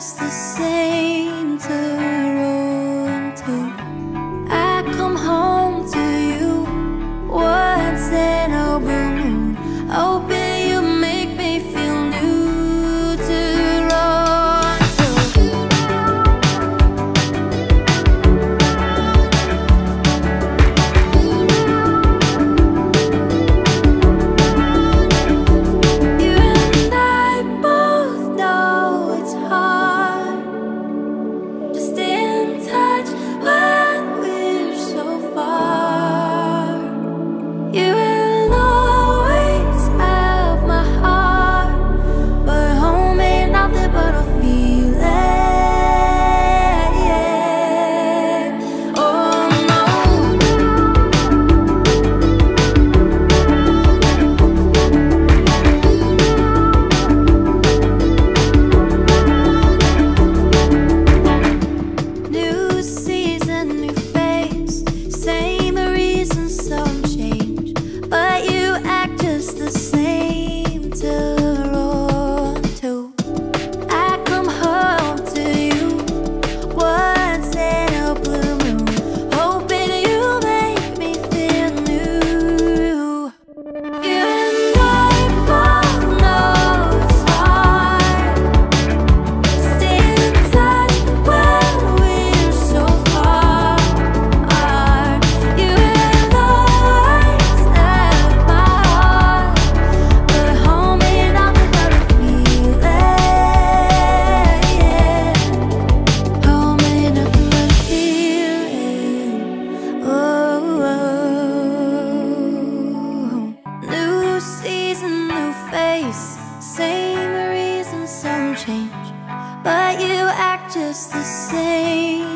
just the same Toronto. I come home to you once in a blue moon, hoping you make me feel new, Toronto. You and I both know it's hard to stay in touch when we're so far. You will always have my heart, but home ain't nothing but a feeling. Oh no. New season, new face, same reason, some change, but you act just the same, Toronto. I come home to you once in a blue moon, hoping you make me feel new. You and I both know it's hard to stay in touch when we're so far. You will always have my heart, but home ain't nothing but a feeling. Home ain't nothing but a feeling. Oh, new season, new face, same reason, some change, but you act just the same.